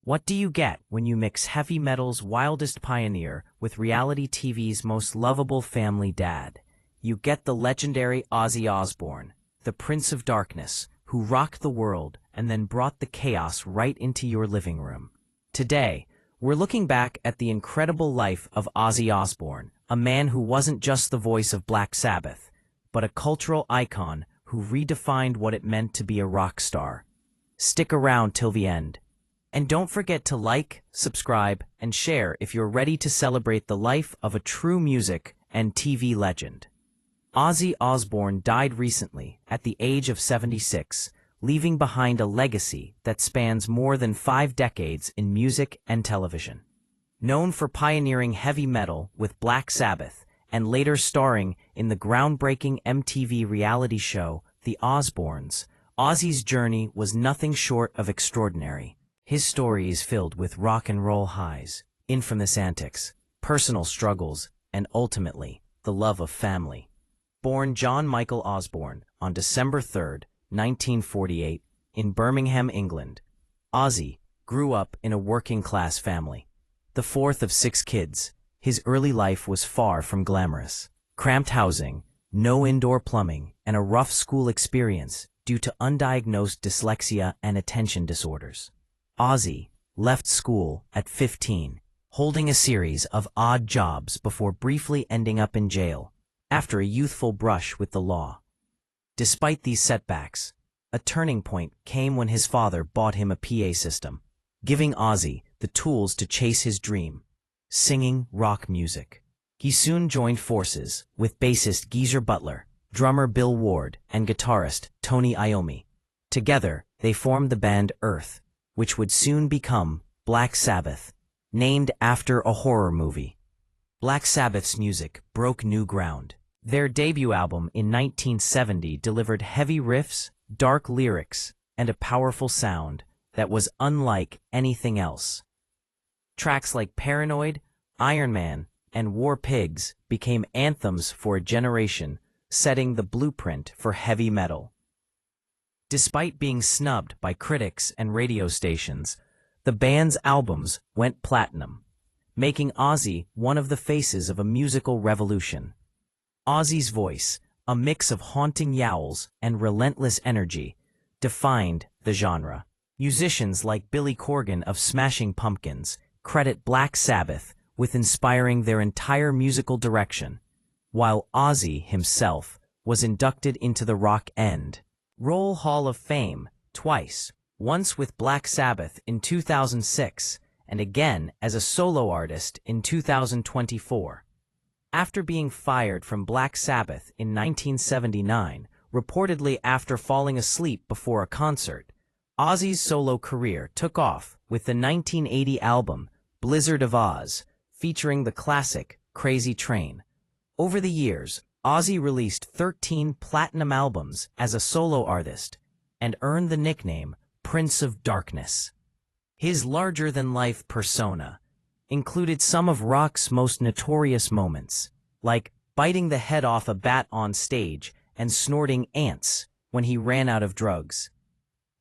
What do you get when you mix heavy metal's wildest pioneer with reality TV's most lovable family dad? You get the legendary Ozzy Osbourne, the Prince of Darkness, who rocked the world and then brought the chaos right into your living room. Today, we're looking back at the incredible life of Ozzy Osbourne, a man who wasn't just the voice of Black Sabbath, but a cultural icon who redefined what it meant to be a rock star. Stick around till the end. And don't forget to like, subscribe, and share if you're ready to celebrate the life of a true music and TV legend. Ozzy Osbourne died recently at the age of 76, leaving behind a legacy that spans more than 5 decades in music and television. Known for pioneering heavy metal with Black Sabbath and later starring in the groundbreaking MTV reality show The Osbournes, Ozzy's journey was nothing short of extraordinary. His story is filled with rock and roll highs, infamous antics, personal struggles, and ultimately, the love of family. Born John Michael Osbourne on December 3, 1948, in Birmingham, England, Ozzy grew up in a working-class family. The fourth of 6 kids, his early life was far from glamorous. Cramped housing, no indoor plumbing, and a rough school experience due to undiagnosed dyslexia and attention disorders. Ozzy left school at 15, holding a series of odd jobs before briefly ending up in jail after a youthful brush with the law. Despite these setbacks, a turning point came when his father bought him a PA system, giving Ozzy the tools to chase his dream, singing rock music. He soon joined forces with bassist Geezer Butler, drummer Bill Ward, and guitarist Tony Iommi. Together, they formed the band Earth, which would soon become Black Sabbath, named after a horror movie. Black Sabbath's music broke new ground. Their debut album in 1970 delivered heavy riffs, dark lyrics, and a powerful sound that was unlike anything else. Tracks like Paranoid, Iron Man, and War Pigs became anthems for a generation, setting the blueprint for heavy metal. Despite being snubbed by critics and radio stations, the band's albums went platinum, making Ozzy one of the faces of a musical revolution. Ozzy's voice, a mix of haunting yowls and relentless energy, defined the genre. Musicians like Billy Corgan of Smashing Pumpkins credit Black Sabbath with inspiring their entire musical direction, while Ozzy himself was inducted into the Rock and Roll Hall of Fame twice, once with Black Sabbath in 2006 and again as a solo artist in 2024. After being fired from Black Sabbath in 1979, reportedly after falling asleep before a concert, Ozzy's solo career took off with the 1980 album Blizzard of Oz, featuring the classic Crazy Train. Over the years, Ozzy released 13 platinum albums as a solo artist and earned the nickname Prince of Darkness. His larger-than-life persona included some of rock's most notorious moments, like biting the head off a bat on stage and snorting ants when he ran out of drugs.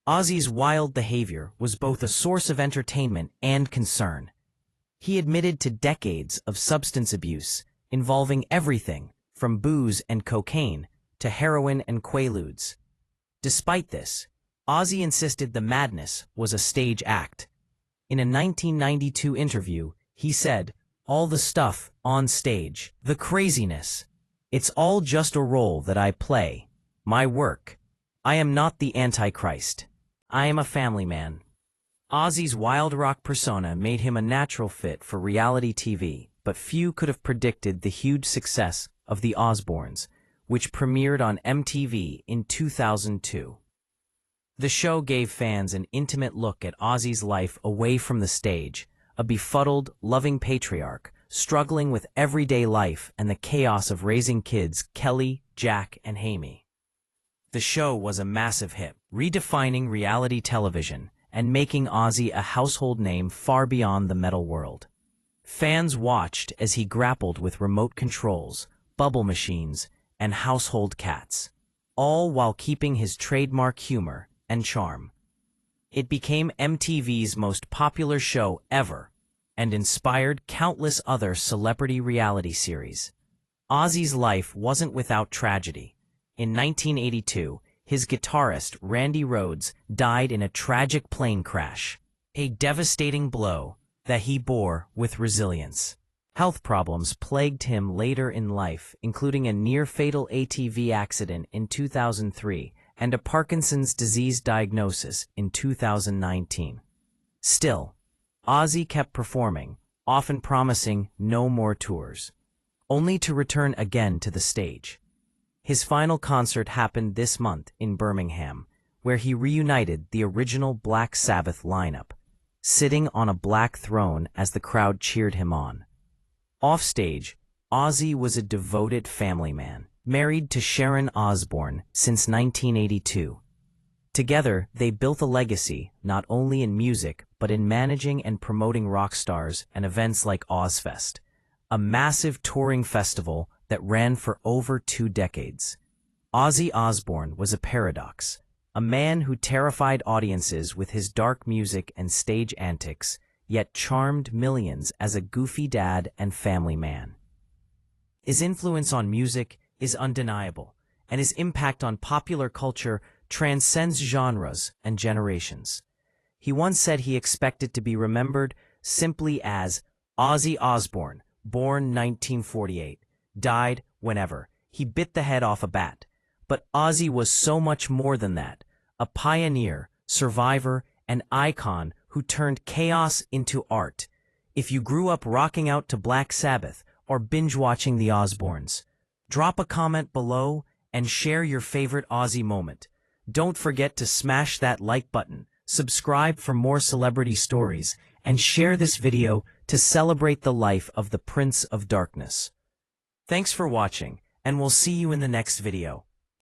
Ozzy's wild behavior was both a source of entertainment and concern. He admitted to decades of substance abuse involving everything from booze and cocaine to heroin and quaaludes. Despite this, Ozzy insisted the madness was a stage act. In a 1992 interview, he said, "All the stuff on stage, the craziness, it's all just a role that I play, my work. I am not the Antichrist. I am a family man." Ozzy's wild rock persona made him a natural fit for reality TV, but few could have predicted the huge success of The Osbournes, which premiered on MTV in 2002. The show gave fans an intimate look at Ozzy's life away from the stage, a befuddled, loving patriarch struggling with everyday life and the chaos of raising kids Kelly, Jack, and Hammy. The show was a massive hit, redefining reality television and making Ozzy a household name far beyond the metal world. Fans watched as he grappled with remote controls, bubble machines, and household cats, all while keeping his trademark humor and charm. It became MTV's most popular show ever and inspired countless other celebrity reality series. Ozzy's life wasn't without tragedy. In 1982, his guitarist, Randy Rhoads, died in a tragic plane crash, a devastating blow that he bore with resilience. Health problems plagued him later in life, including a near-fatal ATV accident in 2003 and a Parkinson's disease diagnosis in 2019. Still, Ozzy kept performing, often promising no more tours, only to return again to the stage. His final concert happened this month in Birmingham, where he reunited the original Black Sabbath lineup, sitting on a black throne as the crowd cheered him on. Offstage, Ozzy was a devoted family man, married to Sharon Osbourne since 1982. Together, they built a legacy not only in music but in managing and promoting rock stars and events like Ozzfest, a massive touring festival that ran for over 2 decades. Ozzy Osbourne was a paradox, a man who terrified audiences with his dark music and stage antics, yet charmed millions as a goofy dad and family man. His influence on music is undeniable, and his impact on popular culture transcends genres and generations. He once said he expected to be remembered simply as Ozzy Osbourne, born 1948, died whenever. He bit the head off a bat. But Ozzy was so much more than that, a pioneer, survivor, and icon who turned chaos into art. If you grew up rocking out to Black Sabbath or binge-watching the Osbournes, drop a comment below and share your favorite Ozzy moment. Don't forget to smash that like button, subscribe for more celebrity stories, and share this video to celebrate the life of the Prince of Darkness. Thanks for watching, and we'll see you in the next video.